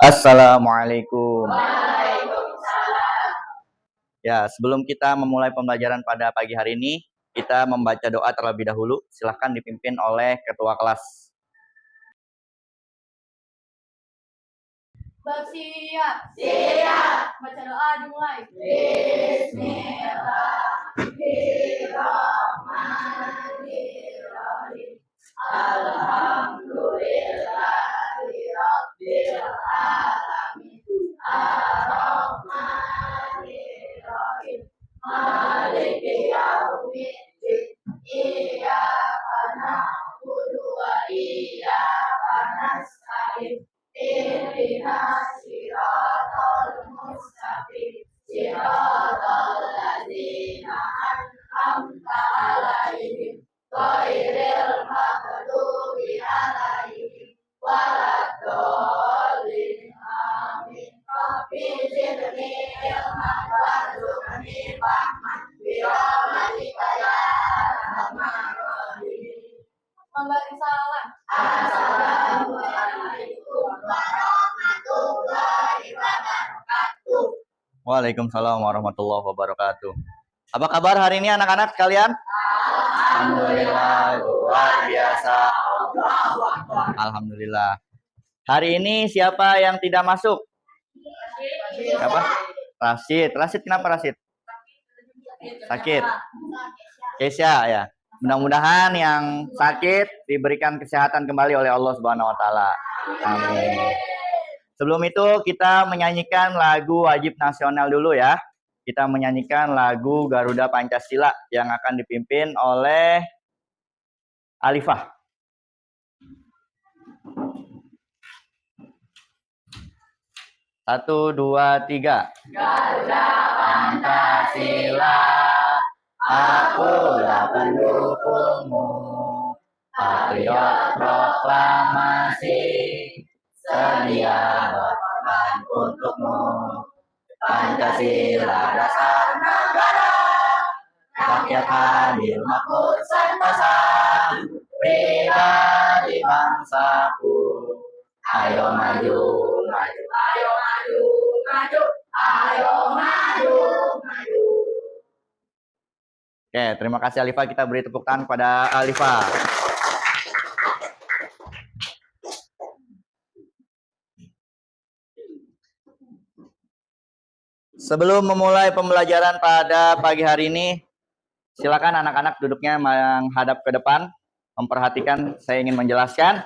Assalamualaikum. Waalaikumsalam. Ya, sebelum kita memulai pembelajaran pada pagi hari ini, kita membaca doa terlebih dahulu. Silahkan dipimpin oleh ketua kelas. Siap. Siap. Baca doa dimulai. Bismillahirrahmanirrahim. Alhamdulillahirabbil alamin. Arrahmanirrahim. Maliki yaumiddin. Iyyaka na'budu wa iyyaka nasta'in. Ihdinas siratal mustaqim. Siratal ladzina an'amta 'alaihim ghairil maghdubi 'alaihim waladdallin. Amin. Rabbi zidni ilman warzuqni fahman birahmatika ya arhamar rahimin. Memberi salam. Assalamualaikum warahmatullahi wabarakatuh. Waalaikumsalam warahmatullahi wabarakatuh. Apa kabar hari ini anak-anak sekalian? Alhamdulillah, luar biasa. Alhamdulillah. Hari ini siapa yang tidak masuk? Siapa? Rashid. Rashid kenapa Rashid? Sakit. Kesya ya. Mudah-mudahan yang sakit diberikan kesehatan kembali oleh Allah Subhanahu wa taala. Amin. Sebelum itu kita menyanyikan lagu wajib nasional dulu ya. Kita menyanyikan lagu Garuda Pancasila yang akan dipimpin oleh Alifah. Satu, dua, tiga. Garuda Pancasila, akulah pendukungmu, patriot proklamasi, sedia berkorban untukmu. Pancasila dasar negara, rakyat adil makmur sentosa, pribadi bangsaku. Ayo maju, maju, ayo maju, maju, ayo maju, maju. Oke, terima kasih Alifah. Kita beri tepuk tangan kepada Alifah. Sebelum memulai pembelajaran pada pagi hari ini, silakan anak-anak duduknya menghadap ke depan, memperhatikan. Saya ingin menjelaskan.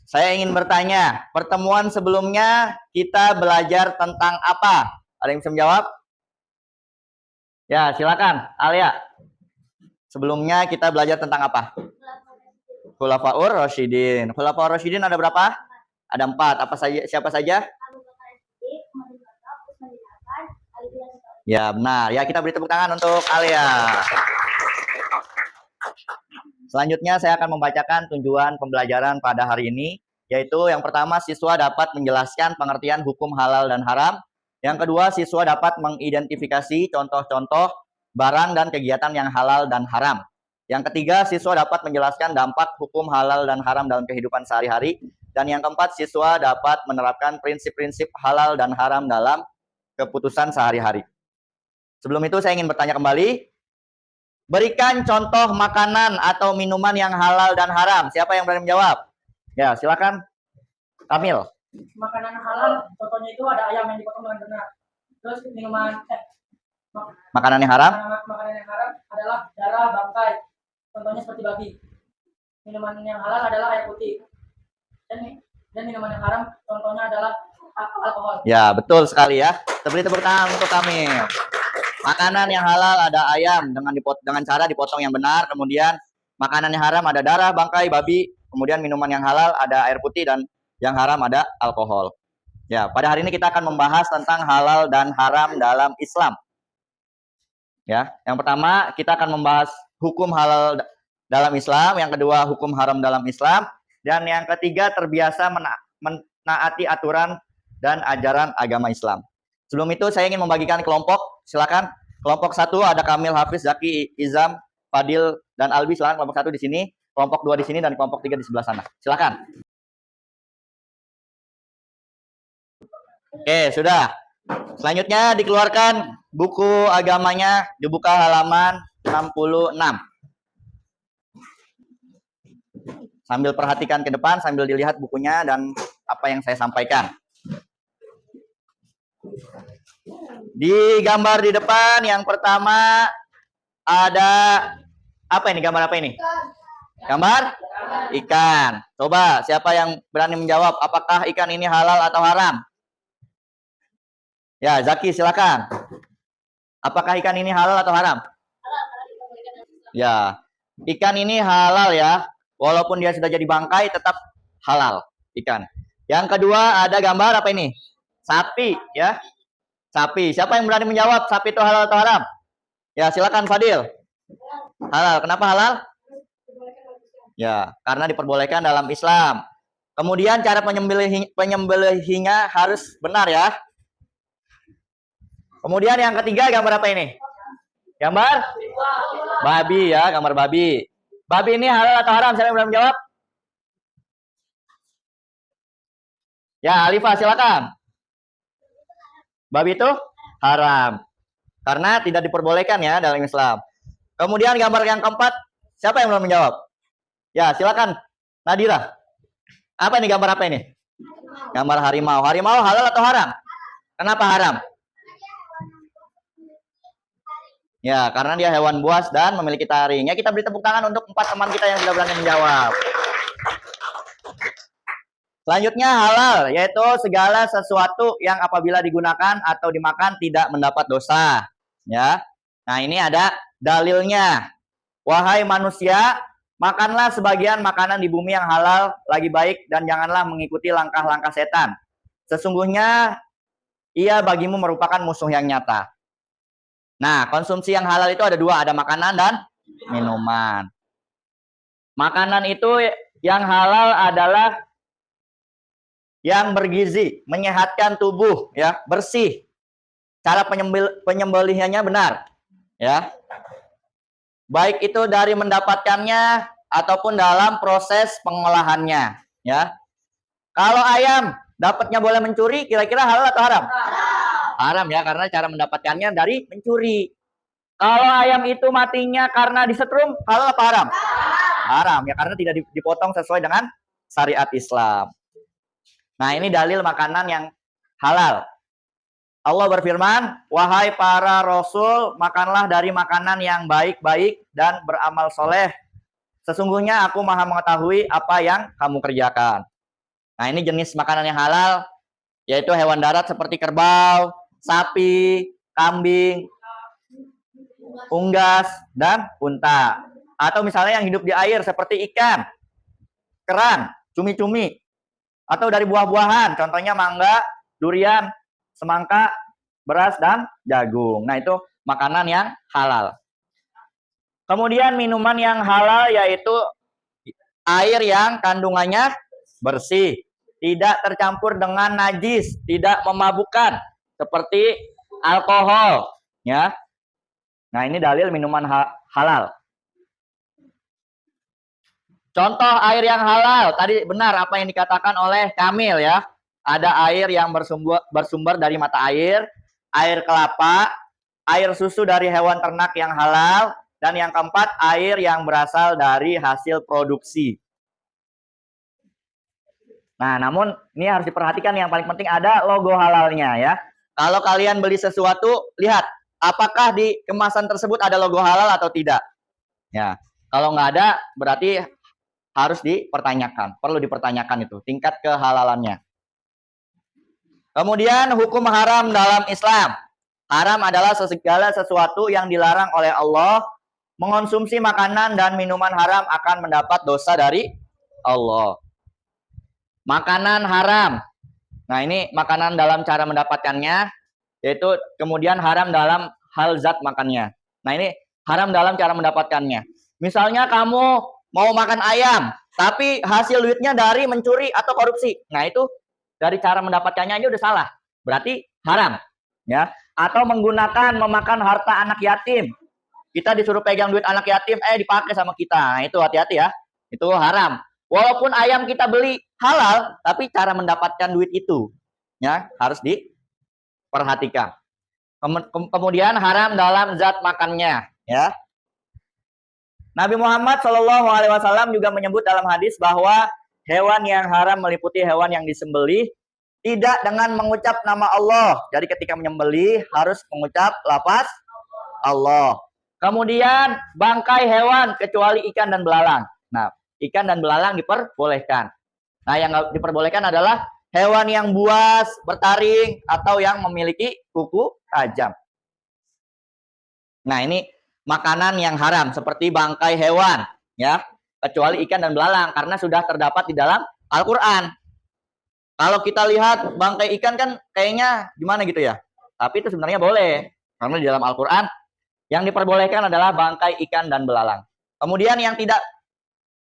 Saya ingin bertanya, pertemuan sebelumnya kita belajar tentang apa? Ada yang bisa menjawab? Ya, silakan, Alia. Sebelumnya kita belajar tentang apa? Khulafaur Rasyidin. Khulafaur Rasyidin ada berapa? Ada 4. Apa saja? Siapa saja? Ya, benar. Ya, kita beri tepuk tangan untuk Alia. Selanjutnya saya akan membacakan tujuan pembelajaran pada hari ini, yaitu yang pertama, siswa dapat menjelaskan pengertian hukum halal dan haram. Yang kedua, siswa dapat mengidentifikasi contoh-contoh barang dan kegiatan yang halal dan haram. Yang ketiga, siswa dapat menjelaskan dampak hukum halal dan haram dalam kehidupan sehari-hari. Dan yang keempat, siswa dapat menerapkan prinsip-prinsip halal dan haram dalam keputusan sehari-hari. Sebelum itu saya ingin bertanya kembali. Berikan contoh makanan atau minuman yang halal dan haram. Siapa yang berani menjawab? Ya, silakan. Kamil. Makanan halal, contohnya itu ada ayam yang dipotong dengan benar. Terus Makanan yang haram? Makanan yang haram adalah darah bangkai. Contohnya seperti babi. Minuman yang halal adalah air putih. Dan minuman yang haram contohnya adalah alkohol. Ya, betul sekali ya. Beri tepuk tangan untuk Kamil. Makanan yang halal ada ayam dengan cara dipotong yang benar. Kemudian makanan yang haram ada darah, bangkai, babi. Kemudian minuman yang halal ada air putih dan yang haram ada alkohol. Ya, pada hari ini kita akan membahas tentang halal dan haram dalam Islam. Ya, yang pertama kita akan membahas hukum halal dalam Islam. Yang kedua hukum haram dalam Islam. Dan yang ketiga terbiasa menaati aturan dan ajaran agama Islam. Sebelum itu saya ingin membagikan kelompok. Silakan. Kelompok 1 ada Kamil, Hafiz, Zaki, Izam, Fadil, dan Albi. Silakan kelompok 1 di sini, kelompok 2 di sini, dan kelompok 3 di sebelah sana. Silakan. Oke, sudah. Selanjutnya dikeluarkan buku agamanya, dibuka halaman 66. Sambil perhatikan ke depan, sambil dilihat bukunya dan apa yang saya sampaikan. Di gambar di depan yang pertama ada apa ini? Gambar apa ini? Gambar ikan. Coba siapa yang berani menjawab apakah ikan ini halal atau haram? Ya, Zaki silakan. Apakah ikan ini halal atau haram? Ya, ikan ini halal ya. Walaupun dia sudah jadi bangkai tetap halal ikan. Yang kedua ada gambar apa ini? Sapi ya. Sapi. Siapa yang berani menjawab sapi itu halal atau haram? Ya, silakan Fadil. Halal. Kenapa halal? Ya, karena diperbolehkan dalam Islam. Kemudian cara penyembelihinya harus benar ya. Kemudian yang ketiga gambar apa ini? Gambar babi ya, gambar babi. Babi ini halal atau haram? Siapa yang berani menjawab? Ya, Alifah silakan. Babi itu haram. Karena tidak diperbolehkan ya dalam Islam. Kemudian gambar yang keempat, siapa yang belum menjawab? Ya, silakan. Nadira. Apa ini gambar apa ini? Gambar harimau. Harimau halal atau haram? Kenapa haram? Ya, karena dia hewan buas dan memiliki taring. Ya, kita beri tepuk tangan untuk 4 teman kita yang sudah berani menjawab. Selanjutnya halal, yaitu segala sesuatu yang apabila digunakan atau dimakan tidak mendapat dosa. Ya, nah ini ada dalilnya. Wahai manusia, makanlah sebagian makanan di bumi yang halal lagi baik dan janganlah mengikuti langkah-langkah setan. Sesungguhnya ia bagimu merupakan musuh yang nyata. Nah, konsumsi yang halal itu ada 2, ada makanan dan minuman. Makanan itu yang halal adalah yang bergizi, menyehatkan tubuh, ya, bersih. Cara penyembelihannya benar, ya. Baik itu dari mendapatkannya ataupun dalam proses pengolahannya, ya. Kalau ayam dapatnya boleh mencuri, kira-kira halal atau haram? Haram ya, karena cara mendapatkannya dari mencuri. Kalau ayam itu matinya karena disetrum, halal apa haram? Haram ya, karena tidak dipotong sesuai dengan syariat Islam. Nah, ini dalil makanan yang halal. Allah berfirman, wahai para rasul, makanlah dari makanan yang baik-baik dan beramal soleh. Sesungguhnya aku maha mengetahui apa yang kamu kerjakan. Nah, ini jenis makanan yang halal, yaitu hewan darat seperti kerbau, sapi, kambing, unggas, dan unta. Atau misalnya yang hidup di air seperti ikan, kerang, cumi-cumi. Atau dari buah-buahan, contohnya mangga, durian, semangka, beras, dan jagung. Nah, itu makanan yang halal. Kemudian minuman yang halal yaitu air yang kandungannya bersih, tidak tercampur dengan najis, tidak memabukkan, seperti alkohol. Ya. Nah, ini dalil minuman halal. Contoh air yang halal, tadi benar apa yang dikatakan oleh Kamil ya. Ada air yang bersumber dari mata air kelapa, air susu dari hewan ternak yang halal, dan yang keempat air yang berasal dari hasil produksi. Nah, namun ini harus diperhatikan yang paling penting ada logo halalnya ya. Kalau kalian beli sesuatu, lihat apakah di kemasan tersebut ada logo halal atau tidak. Ya, kalau nggak ada berarti harus dipertanyakan, perlu dipertanyakan itu tingkat kehalalannya. Kemudian hukum haram dalam Islam. Haram adalah segala sesuatu yang dilarang oleh Allah. Mengonsumsi makanan dan minuman haram akan mendapat dosa dari Allah. Makanan haram. Nah, ini makanan dalam cara mendapatkannya, yaitu kemudian haram dalam hal zat makannya. Nah, ini haram dalam cara mendapatkannya. Misalnya kamu mau makan ayam, tapi hasil duitnya dari mencuri atau korupsi. Nah, itu dari cara mendapatkannya aja udah salah. Berarti haram. Ya. Atau memakan harta anak yatim. Kita disuruh pegang duit anak yatim, dipakai sama kita. Nah, itu hati-hati ya. Itu haram. Walaupun ayam kita beli halal, tapi cara mendapatkan duit itu. ya harus diperhatikan. Kemudian haram dalam zat makannya, ya. Nabi Muhammad Shallallahu Alaihi Wasallam juga menyebut dalam hadis bahwa hewan yang haram meliputi hewan yang disembelih tidak dengan mengucap nama Allah. Jadi ketika menyembelih harus mengucap lafaz Allah. Kemudian bangkai hewan kecuali ikan dan belalang. Nah, ikan dan belalang diperbolehkan. Nah, yang nggak diperbolehkan adalah hewan yang buas, bertaring, atau yang memiliki kuku tajam. Nah, ini makanan yang haram seperti bangkai hewan, ya, kecuali ikan dan belalang karena sudah terdapat di dalam Al-Qur'an. Kalau kita lihat bangkai ikan kan kayaknya gimana gitu ya. Tapi itu sebenarnya boleh karena di dalam Al-Qur'an yang diperbolehkan adalah bangkai ikan dan belalang. Kemudian yang tidak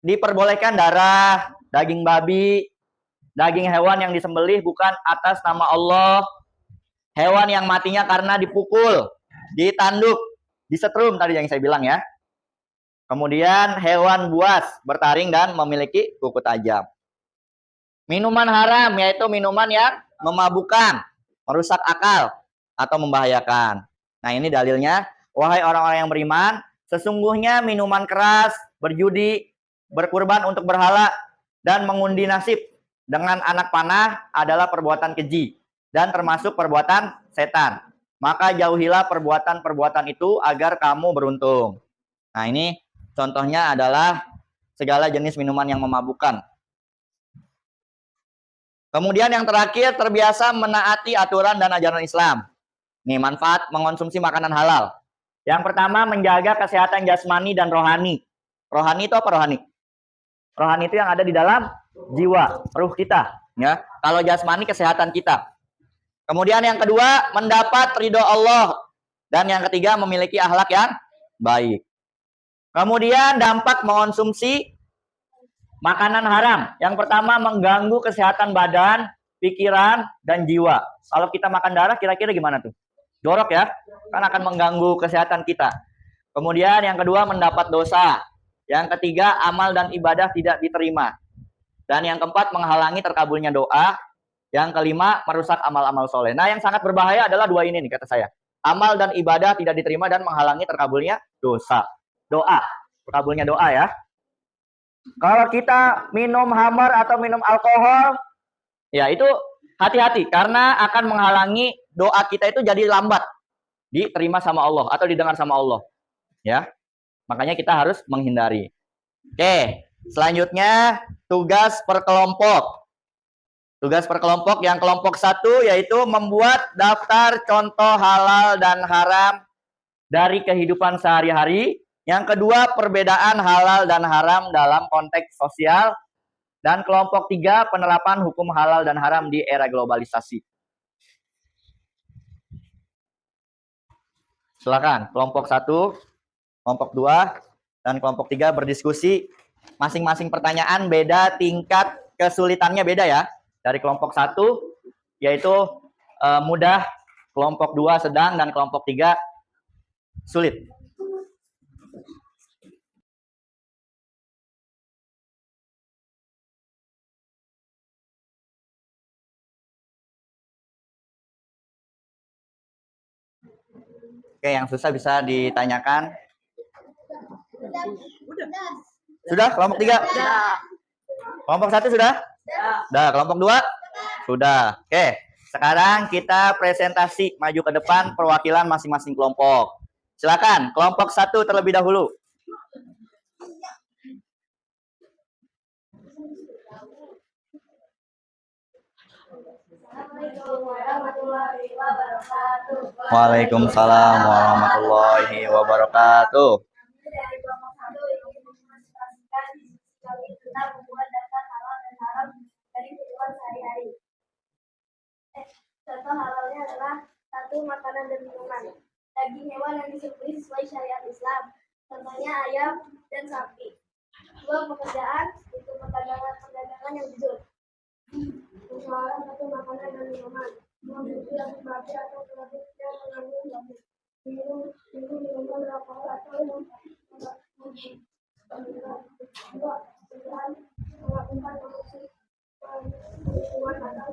diperbolehkan darah, daging babi, daging hewan yang disembelih bukan atas nama Allah, hewan yang matinya karena dipukul, ditanduk, disetrum tadi yang saya bilang ya. Kemudian hewan buas, bertaring dan memiliki kuku tajam. Minuman haram yaitu minuman yang memabukkan, merusak akal, atau membahayakan. Nah ini dalilnya, wahai orang-orang yang beriman, sesungguhnya minuman keras, berjudi, berkurban untuk berhala, dan mengundi nasib dengan anak panah adalah perbuatan keji dan termasuk perbuatan setan. Maka jauhilah perbuatan-perbuatan itu agar kamu beruntung. Nah ini contohnya adalah segala jenis minuman yang memabukkan. Kemudian yang terakhir, terbiasa menaati aturan dan ajaran Islam. Nih, manfaat mengonsumsi makanan halal. Yang pertama, menjaga kesehatan jasmani dan rohani. Rohani itu apa rohani? Rohani itu yang ada di dalam jiwa, ruh kita. Ya. Kalau jasmani, kesehatan kita. Kemudian yang kedua, mendapat ridho Allah. Dan yang ketiga, memiliki akhlak yang baik. Kemudian dampak mengonsumsi makanan haram. Yang pertama, mengganggu kesehatan badan, pikiran, dan jiwa. Kalau kita makan darah, kira-kira gimana tuh? Jorok ya, kan akan mengganggu kesehatan kita. Kemudian yang kedua, mendapat dosa. Yang ketiga, amal dan ibadah tidak diterima. Dan yang keempat, menghalangi terkabulnya doa. Yang kelima, merusak amal-amal soleh. Nah, yang sangat berbahaya adalah dua ini nih, kata saya. Amal dan ibadah tidak diterima dan menghalangi terkabulnya dosa. Doa, terkabulnya doa ya. Kalau kita minum khamar atau minum alkohol, ya itu hati-hati karena akan menghalangi doa kita itu jadi lambat diterima sama Allah atau didengar sama Allah. Ya, makanya kita harus menghindari. Oke, selanjutnya tugas per kelompok. Tugas per kelompok yang kelompok 1 yaitu membuat daftar contoh halal dan haram dari kehidupan sehari-hari. Yang kedua, perbedaan halal dan haram dalam konteks sosial. Dan kelompok 3, penerapan hukum halal dan haram di era globalisasi. Silakan, kelompok 1, kelompok 2, dan kelompok 3 berdiskusi. Masing-masing pertanyaan beda, tingkat kesulitannya beda ya. Dari kelompok 1 yaitu mudah, kelompok 2 sedang, dan kelompok 3 sulit. Oke, yang susah bisa ditanyakan. Sudah, kelompok 3? Kelompok 1 sudah? Sudah, kelompok 2? Sudah. Oke, sekarang kita presentasi maju ke depan perwakilan masing-masing kelompok. Silakan, kelompok 1 terlebih dahulu. Waalaikumsalam warahmatullahi wabarakatuh. Dari kelompok 1 ingin menginformasikan kami tentang membuat daftar halal dan haram dari kehidupan sehari-hari. Contoh halalnya adalah 1. Makanan dan minuman. Daging hewan yang disembelih sesuai syariat Islam. Contohnya ayam dan sapi. 2. Pekerjaan, itu perdagangan yang jujur. Usaha 1. Makanan dan minuman. Mengonsumsi daging babi atau produk yang mengandung babi. Minum minuman beralkohol atau yang dua, pekerjaan melakukan produksi penipuan atau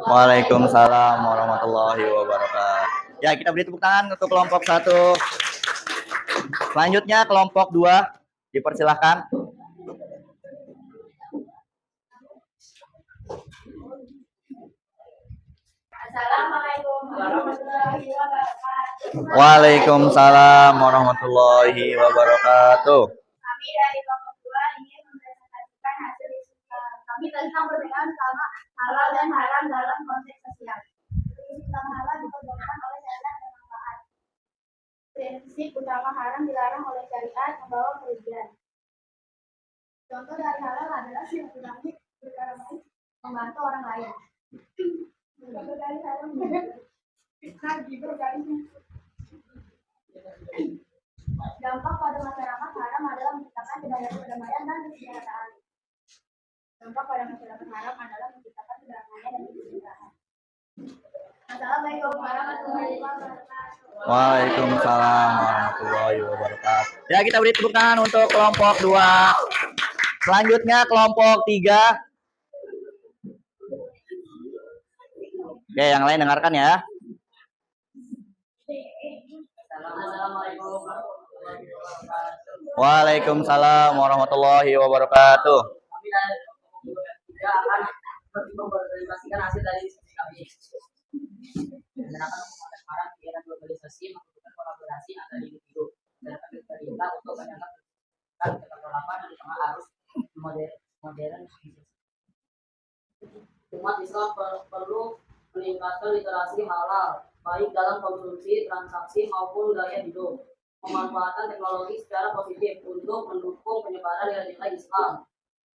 Waalaikumsalam warahmatullahi wabarakatuh. Ya, kita beri tepuk tangan untuk kelompok 1. Selanjutnya kelompok 2, dipersilahkan. Assalamualaikum warahmatullahi wabarakatuh. Waalaikumsalam warahmatullahi wabarakatuh. Kami dari kelompok 2 ingin mempresentasikan hasil diskusi kami tentang perbedaan utama halal dan haram dalam konteks sosial. Prinsip utama halal diperbolehkan oleh syariat dan manfaat. Prinsip utama haram dilarang oleh syariat membawa kerugian. Contoh dari halal adalah silaturahmi, berkara baik, membantu orang lain. Contoh dari haram fitnah, gibah, garing. Dampak pada masyarakat haram adalah menciptakan kedamaian dan kesejahteraan. Dampak pada masyarakat haram adalah menciptakan kedamaian dan kesejahteraan. Assalamualaikum warahmatullahi wabarakatuh. Waalaikumsalam warahmatullahi wabarakatuh. Ya, kita beri tepuk tangan untuk kelompok 2. Selanjutnya kelompok 3. Oke, yang lain dengarkan ya. Assalamualaikum warahmatullahi wabarakatuh. Waalaikumsalam warahmatullahi wabarakatuh. Kami dari juga akan mempresentasikan hasil dari diskusi kami. Menerapkan penggunaan barang di era globalisasi membutuhkan kolaborasi antar individu dan pemerintah untuk menangkap keterkolapan di tengah arus modern. Umat Islam perlu meningkatkan literasi halal baik dalam konsumsi, transaksi maupun gaya hidup, memanfaatkan teknologi secara positif untuk mendukung penyebaran nilai-nilai Islam,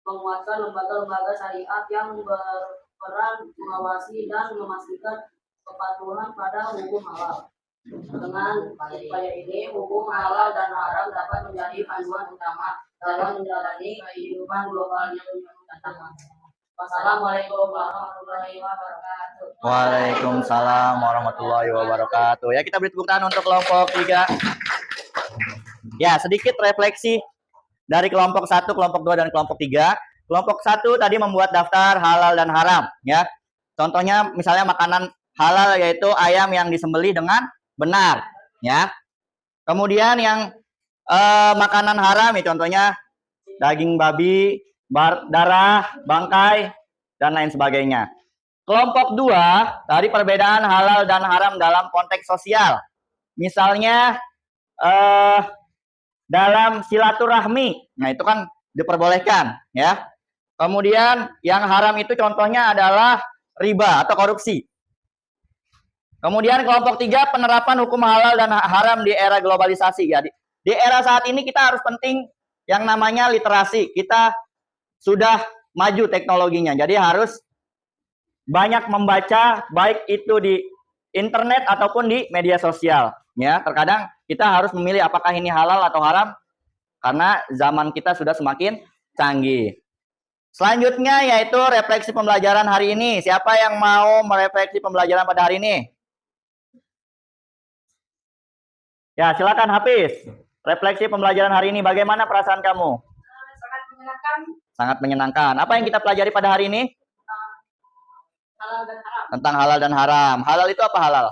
menguatkan lembaga-lembaga syariat yang berperan mengawasi dan memastikan kepatuhan pada hukum halal. Dengan upaya ini, hukum halal dan haram dapat menjadi panduan utama dalam menjalani kehidupan global yang datang. Wassalamualaikum warahmatullahi wabarakatuh. Waalaikumsalam warahmatullahi wabarakatuh. Ya, kita beri tepuk tangan untuk kelompok 3. Ya, sedikit refleksi dari kelompok 1, kelompok 2, dan kelompok 3. Kelompok 1 tadi membuat daftar halal dan haram. Ya, contohnya misalnya makanan halal yaitu ayam yang disembelih dengan benar. Ya, kemudian yang makanan haram ya contohnya daging babi, darah, bangkai, dan lain sebagainya. Kelompok 2, tadi perbedaan halal dan haram dalam konteks sosial. Misalnya dalam silaturahmi, nah itu kan diperbolehkan, ya. Kemudian yang haram itu contohnya adalah riba atau korupsi. Kemudian kelompok 3, penerapan hukum halal dan haram di era globalisasi. Ya, di era saat ini kita harus penting yang namanya literasi. Kita sudah maju teknologinya, jadi harus banyak membaca, baik itu di internet ataupun di media sosial. Ya, terkadang kita harus memilih apakah ini halal atau haram, karena zaman kita sudah semakin canggih. Selanjutnya yaitu refleksi pembelajaran hari ini. Siapa yang mau merefleksi pembelajaran pada hari ini? Ya, silakan Hafiz. Refleksi pembelajaran hari ini, bagaimana perasaan kamu? Sangat menyenangkan. Sangat menyenangkan. Apa yang kita pelajari pada hari ini? Halal dan haram. Tentang halal dan haram. Halal itu apa halal?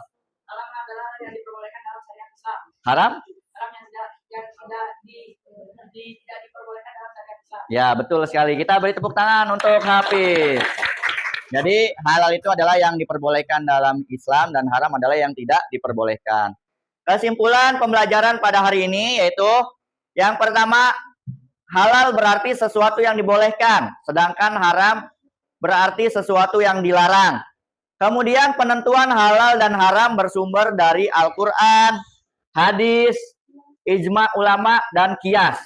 Halal adalah yang diperbolehkan dalam syariat Islam. Haram? Haram yang tidak diperbolehkan dalam syariat Islam. Ya, betul sekali. Kita beri tepuk tangan untuk Hafiz. Jadi, halal itu adalah yang diperbolehkan dalam Islam dan haram adalah yang tidak diperbolehkan. Kesimpulan pembelajaran pada hari ini yaitu yang pertama, halal berarti sesuatu yang dibolehkan, sedangkan haram berarti sesuatu yang dilarang. Kemudian penentuan halal dan haram bersumber dari Al-Quran, hadis, ijma ulama, dan qiyas.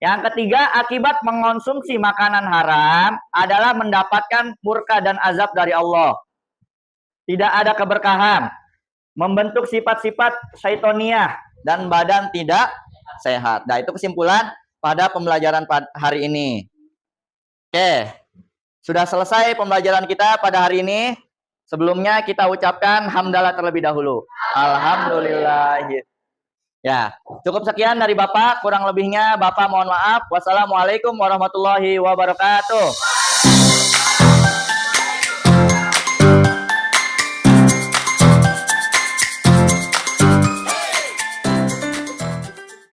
Yang ketiga, akibat mengonsumsi makanan haram adalah mendapatkan murka dan azab dari Allah. Tidak ada keberkahan, membentuk sifat-sifat syaitoniah, dan badan tidak sehat. Nah, itu kesimpulan pada pembelajaran hari ini. Oke, sudah selesai pembelajaran kita pada hari ini. Sebelumnya kita ucapkan hamdalah terlebih dahulu. Alhamdulillah. Ya, cukup sekian dari Bapak. Kurang lebihnya Bapak mohon maaf. Wassalamualaikum warahmatullahi wabarakatuh.